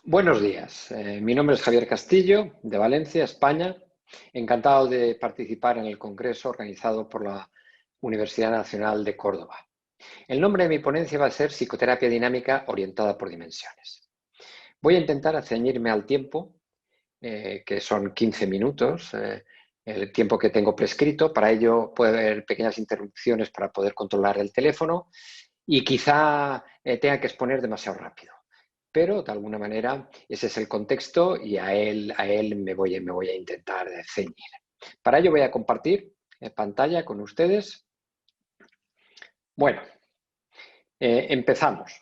Buenos días, mi nombre es Javier Castillo, de Valencia, España. Encantado de participar en el congreso organizado por la Universidad Nacional de Córdoba. El nombre de mi ponencia va a ser Psicoterapia dinámica orientada por dimensiones. Voy a intentar ceñirme al tiempo, que son 15 minutos, el tiempo que tengo prescrito. Para ello puede haber pequeñas interrupciones para poder controlar el teléfono y quizá tenga que exponer demasiado rápido. Pero de alguna manera ese es el contexto y a él me voy a intentar ceñir. Para ello voy a compartir pantalla con ustedes. Bueno, empezamos.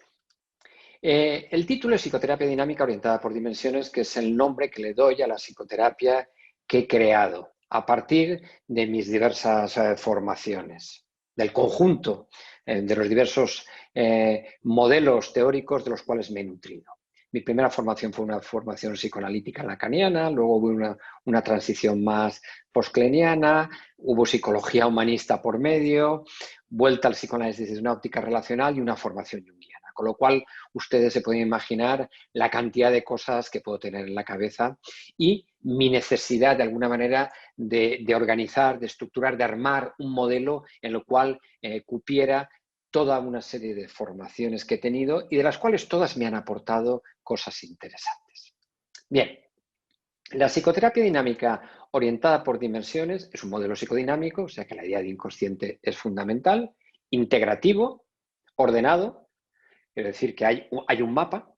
El título es Psicoterapia dinámica orientada por dimensiones, que es el nombre que le doy a la psicoterapia que he creado a partir de mis diversas formaciones, del conjunto de los diversos modelos teóricos de los cuales me he nutrido. Mi primera formación fue una formación psicoanalítica lacaniana, luego hubo una transición más postcleniana, hubo psicología humanista por medio, vuelta al psicoanálisis desde una óptica relacional y una formación junguiana. Con lo cual, ustedes se pueden imaginar la cantidad de cosas que puedo tener en la cabeza y mi necesidad, de alguna manera, de organizar, de estructurar, de armar un modelo en el cual cupiera toda una serie de formaciones que he tenido y de las cuales todas me han aportado cosas interesantes. Bien, la psicoterapia dinámica orientada por dimensiones es un modelo psicodinámico, o sea que la idea de inconsciente es fundamental, integrativo, ordenado, es decir, que hay un mapa.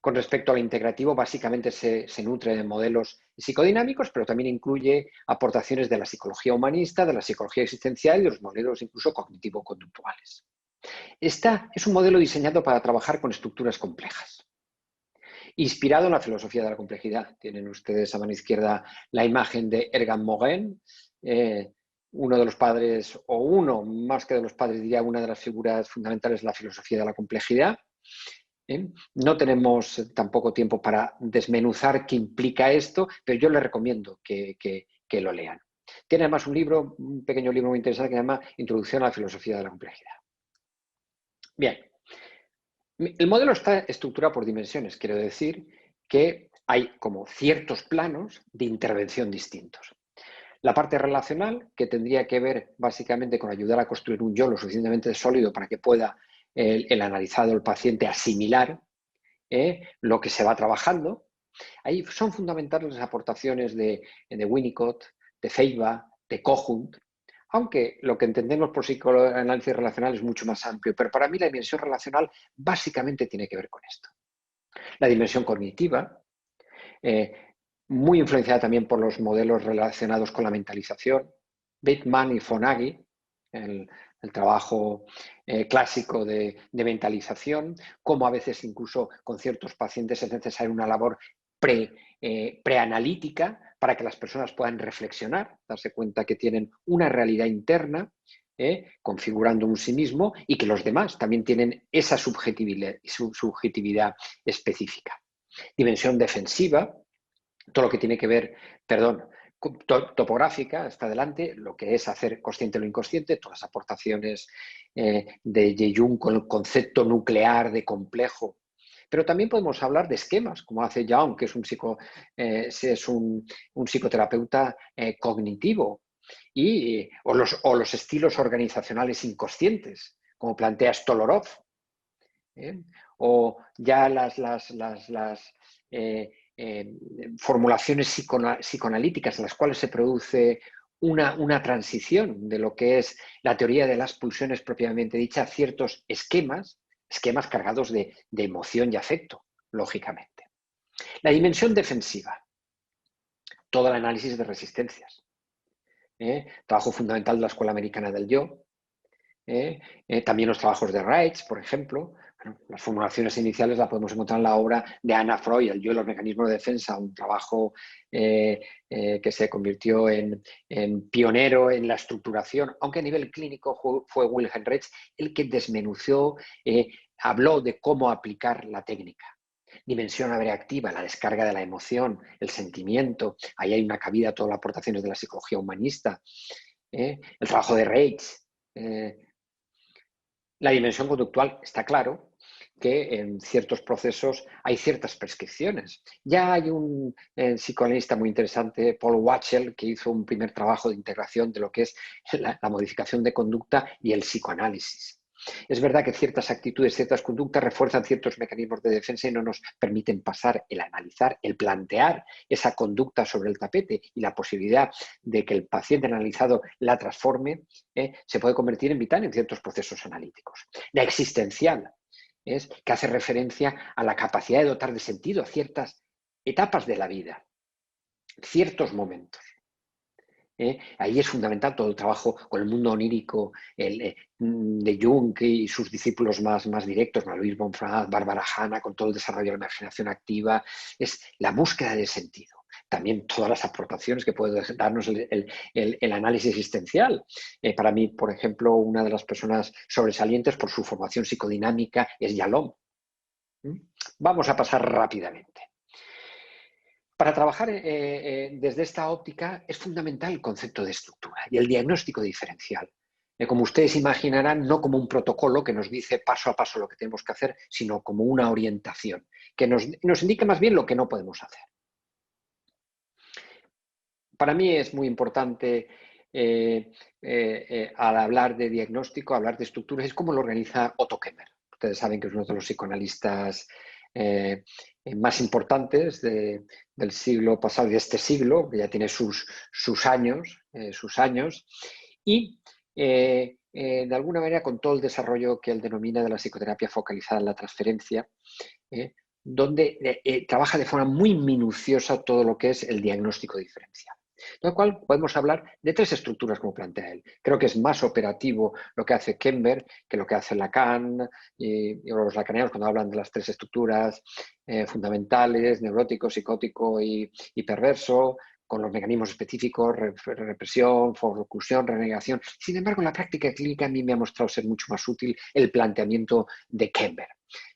Con respecto al integrativo, básicamente se nutre de modelos psicodinámicos, pero también incluye aportaciones de la psicología humanista, de la psicología existencial y de los modelos incluso cognitivo-conductuales. Es un modelo diseñado para trabajar con estructuras complejas, inspirado en la filosofía de la complejidad. Tienen ustedes a mano izquierda la imagen de Ergan Morin, uno de los padres, o uno más que de los padres, diría una de las figuras fundamentales de la filosofía de la complejidad. No tenemos tampoco tiempo para desmenuzar qué implica esto, pero yo les recomiendo que lo lean. Tiene además un pequeño libro muy interesante que se llama Introducción a la filosofía de la complejidad. Bien, el modelo está estructurado por dimensiones, quiero decir que hay como ciertos planos de intervención distintos. La parte relacional, que tendría que ver básicamente con ayudar a construir un yo lo suficientemente sólido para que pueda el analizado, el paciente, asimilar lo que se va trabajando. Ahí son fundamentales las aportaciones de Winnicott, de Feiba, de Kohut, aunque lo que entendemos por psicoanálisis relacional es mucho más amplio, pero para mí la dimensión relacional básicamente tiene que ver con esto. La dimensión cognitiva, muy influenciada también por los modelos relacionados con la mentalización, Bateman y Fonagy, el trabajo clásico de mentalización, como a veces incluso con ciertos pacientes es necesaria una labor preanalítica para que las personas puedan reflexionar, darse cuenta que tienen una realidad interna, configurando un sí mismo, y que los demás también tienen esa subjetividad específica. Dimensión defensiva, todo lo que tiene que ver, topográfica, hasta adelante, lo que es hacer consciente lo inconsciente, todas las aportaciones de Jung con el concepto nuclear de complejo. Pero también podemos hablar de esquemas, como hace Jung, que es un psicoterapeuta cognitivo, o los estilos organizacionales inconscientes, como plantea Stolorov, o ya las formulaciones psicoanalíticas en las cuales se produce una transición de lo que es la teoría de las pulsiones propiamente dicha a ciertos esquemas cargados de emoción y afecto, lógicamente. La dimensión defensiva, todo el análisis de resistencias, trabajo fundamental de la Escuela Americana del Yo, también los trabajos de Reich, por ejemplo. Bueno, las formulaciones iniciales las podemos encontrar en la obra de Anna Freud, El yo y los mecanismos de defensa, un trabajo que se convirtió en pionero en la estructuración, aunque a nivel clínico fue Wilhelm Reich el que desmenuzó, habló de cómo aplicar la técnica. Dimensión abreactiva, la descarga de la emoción, el sentimiento. Ahí hay una cabida a todas las aportaciones de la psicología humanista. El trabajo de Reich. La dimensión conductual está claro, que en ciertos procesos hay ciertas prescripciones. Ya hay un psicoanalista muy interesante, Paul Wachtel, que hizo un primer trabajo de integración de lo que es la modificación de conducta y el psicoanálisis. Es verdad que ciertas actitudes, ciertas conductas refuerzan ciertos mecanismos de defensa y no nos permiten pasar el analizar, el plantear esa conducta sobre el tapete y la posibilidad de que el paciente analizado la transforme, se puede convertir en vital en ciertos procesos analíticos. La existencial es que hace referencia a la capacidad de dotar de sentido a ciertas etapas de la vida, ciertos momentos. Ahí es fundamental todo el trabajo con el mundo onírico de Jung y sus discípulos más directos, Marie von Franz, Barbara Hanna, con todo el desarrollo de la imaginación activa, es la búsqueda de sentido. También todas las aportaciones que puede darnos el análisis existencial. Para mí, por ejemplo, una de las personas sobresalientes por su formación psicodinámica es Yalom. Vamos a pasar rápidamente. Para trabajar desde esta óptica es fundamental el concepto de estructura y el diagnóstico diferencial. Como ustedes imaginarán, no como un protocolo que nos dice paso a paso lo que tenemos que hacer, sino como una orientación que nos indique más bien lo que no podemos hacer. Para mí es muy importante al hablar de diagnóstico, hablar de estructuras, es como lo organiza Otto Kemmer. Ustedes saben que es uno de los psicoanalistas más importantes del siglo pasado y de este siglo, que ya tiene sus años, y de alguna manera con todo el desarrollo que él denomina de la psicoterapia focalizada en la transferencia, donde trabaja de forma muy minuciosa todo lo que es el diagnóstico diferencial. Con lo cual podemos hablar de tres estructuras como plantea él. Creo que es más operativo lo que hace Kember que lo que hace Lacan y los lacanianos cuando hablan de las tres estructuras fundamentales, neurótico, psicótico y perverso, con los mecanismos específicos, represión, reclusión, renegación. Sin embargo, en la práctica clínica a mí me ha mostrado ser mucho más útil el planteamiento de Kember.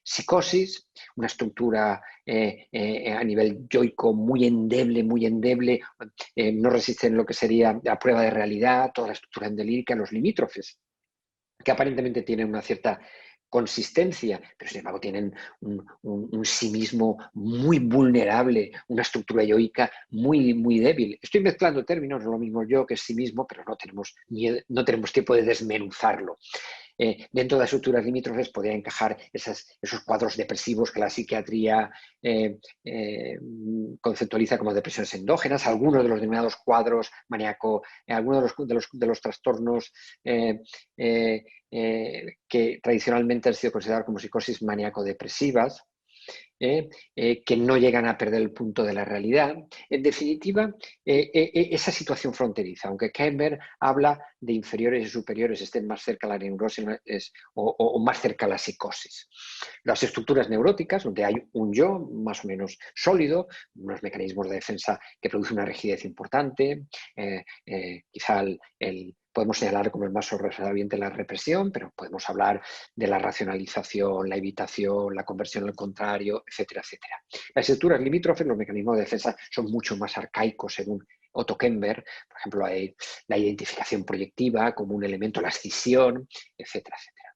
Psicosis, una estructura a nivel yoico muy endeble, no resiste en lo que sería la prueba de realidad, toda la estructura endelírica, los limítrofes, que aparentemente tienen una cierta consistencia, pero sin embargo tienen un sí mismo muy vulnerable, una estructura yoica muy débil. Estoy mezclando términos, no lo mismo yo que sí mismo, pero no tenemos tiempo de desmenuzarlo. Dentro de las estructuras limítrofes podría encajar esos cuadros depresivos que la psiquiatría conceptualiza como depresiones endógenas, algunos de los denominados cuadros maníaco, algunos de los trastornos que tradicionalmente han sido considerados como psicosis maníaco-depresivas, que no llegan a perder el punto de la realidad. En definitiva, esa situación fronteriza, aunque Kember habla de inferiores y superiores, estén más cerca a la neurosis o más cerca a la psicosis. Las estructuras neuróticas, donde hay un yo más o menos sólido, unos mecanismos de defensa que producen una rigidez importante, quizá podemos señalar como el más sobresaliente la represión, pero podemos hablar de la racionalización, la evitación, la conversión al contrario, etcétera, etcétera. Las estructuras limítrofes, los mecanismos de defensa son mucho más arcaicos según Otto Kember. Por ejemplo, hay la identificación proyectiva como un elemento, la escisión, etcétera, etcétera.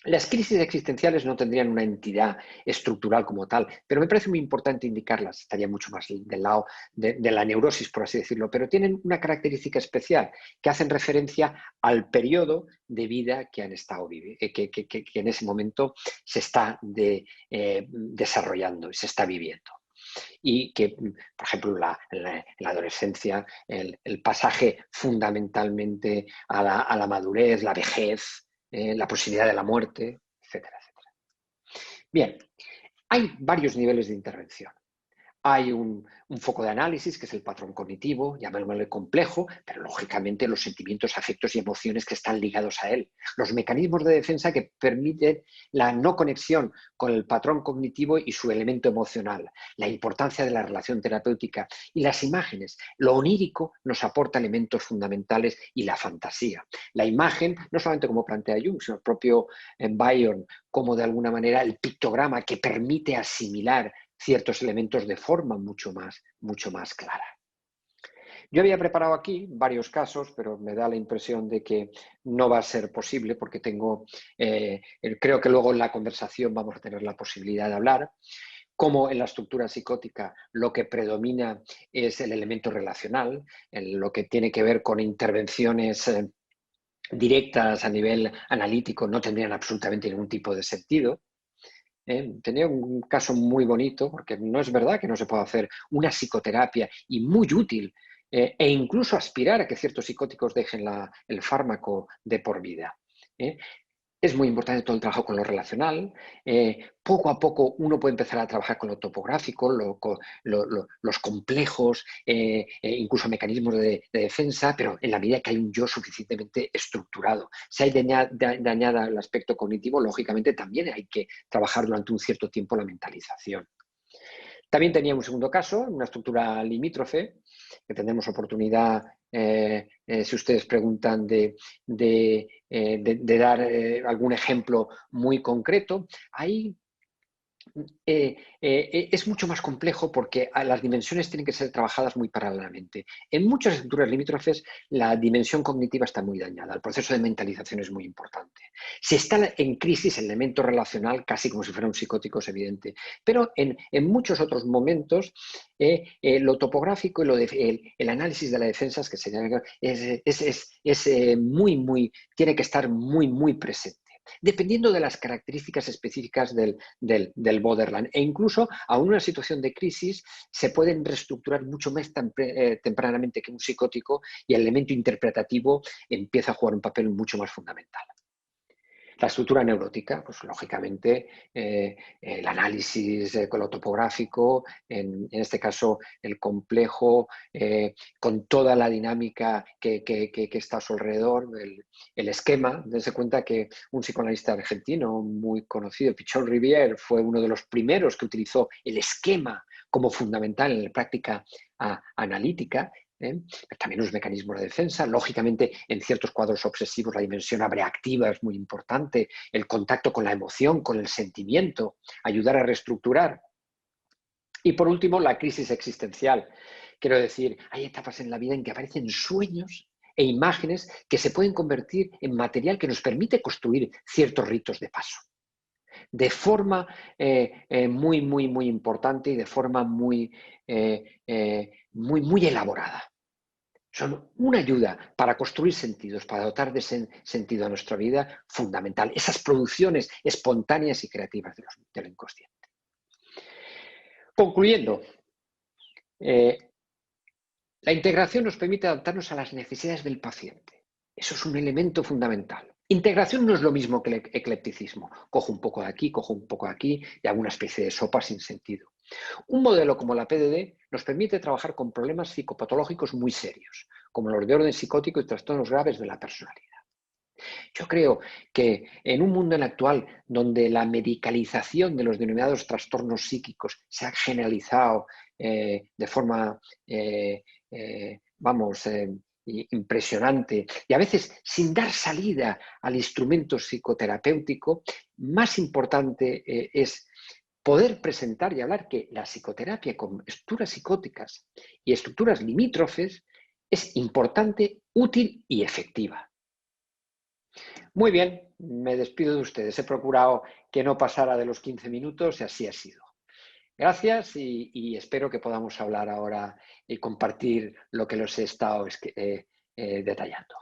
Las crisis existenciales no tendrían una entidad estructural como tal, pero me parece muy importante indicarlas, estaría mucho más del lado de la neurosis, por así decirlo, pero tienen una característica especial, que hacen referencia al periodo de vida que han estado que en ese momento se está desarrollando y se está viviendo. Y que, por ejemplo, en la adolescencia, el pasaje fundamentalmente a la madurez, la vejez, la posibilidad de la muerte, etcétera, etcétera. Bien, hay varios niveles de intervención. Hay un foco de análisis, que es el patrón cognitivo, llamémosle complejo, pero lógicamente los sentimientos, afectos y emociones que están ligados a él. Los mecanismos de defensa que permiten la no conexión con el patrón cognitivo y su elemento emocional. La importancia de la relación terapéutica y las imágenes. Lo onírico nos aporta elementos fundamentales y la fantasía. La imagen, no solamente como plantea Jung, sino el propio Byron, como de alguna manera el pictograma que permite asimilar ciertos elementos de forma mucho más clara. Yo había preparado aquí varios casos, pero me da la impresión de que no va a ser posible porque creo que luego en la conversación vamos a tener la posibilidad de hablar. Como en la estructura psicótica lo que predomina es el elemento relacional, en lo que tiene que ver con intervenciones directas a nivel analítico no tendrían absolutamente ningún tipo de sentido. Tenía un caso muy bonito, porque no es verdad que no se pueda hacer una psicoterapia y muy útil, e incluso aspirar a que ciertos psicóticos dejen el fármaco de por vida. Es muy importante todo el trabajo con lo relacional. Poco a poco uno puede empezar a trabajar con lo topográfico, los complejos, incluso mecanismos de defensa, pero en la medida que hay un yo suficientemente estructurado. Si hay dañada el aspecto cognitivo, lógicamente también hay que trabajar durante un cierto tiempo la mentalización. También tenía un segundo caso, una estructura limítrofe, que tendremos oportunidad, si ustedes preguntan, de dar algún ejemplo muy concreto. Ahí es mucho más complejo porque las dimensiones tienen que ser trabajadas muy paralelamente. En muchas estructuras limítrofes la dimensión cognitiva está muy dañada, el proceso de mentalización es muy importante. Si está en crisis el elemento relacional, casi como si fuera un psicótico, es evidente, pero en muchos otros momentos lo topográfico y el análisis de las defensas que tiene que estar muy presente, dependiendo de las características específicas del borderline. E incluso, aún en una situación de crisis, se pueden reestructurar mucho más tempranamente que un psicótico y el elemento interpretativo empieza a jugar un papel mucho más fundamental. La estructura neurótica, pues lógicamente el análisis con lo topográfico, en este caso el complejo, con toda la dinámica que está a su alrededor, el esquema. Dense cuenta que un psicoanalista argentino muy conocido, Pichon Rivière, fue uno de los primeros que utilizó el esquema como fundamental en la práctica analítica. También los mecanismos de defensa. Lógicamente, en ciertos cuadros obsesivos la dimensión abreactiva es muy importante, el contacto con la emoción, con el sentimiento, ayudar a reestructurar. Y por último, la crisis existencial. Quiero decir, hay etapas en la vida en que aparecen sueños e imágenes que se pueden convertir en material que nos permite construir ciertos ritos de paso. De forma muy importante y de forma muy elaborada. Son una ayuda para construir sentidos, para dotar de sentido a nuestra vida fundamental. Esas producciones espontáneas y creativas de lo inconsciente. Concluyendo, la integración nos permite adaptarnos a las necesidades del paciente. Eso es un elemento fundamental. Integración no es lo mismo que el eclecticismo. Cojo un poco de aquí, cojo un poco de aquí y hago una especie de sopa sin sentido. Un modelo como la PDD nos permite trabajar con problemas psicopatológicos muy serios, como los de orden psicótico y trastornos graves de la personalidad. Yo creo que en un mundo actual donde la medicalización de los denominados trastornos psíquicos se ha generalizado de forma, impresionante y a veces sin dar salida al instrumento psicoterapéutico, más importante es poder presentar y hablar que la psicoterapia con estructuras psicóticas y estructuras limítrofes es importante, útil y efectiva. Muy bien, me despido de ustedes. He procurado que no pasara de los 15 minutos y así ha sido. Gracias y espero que podamos hablar ahora y compartir lo que les he estado detallando.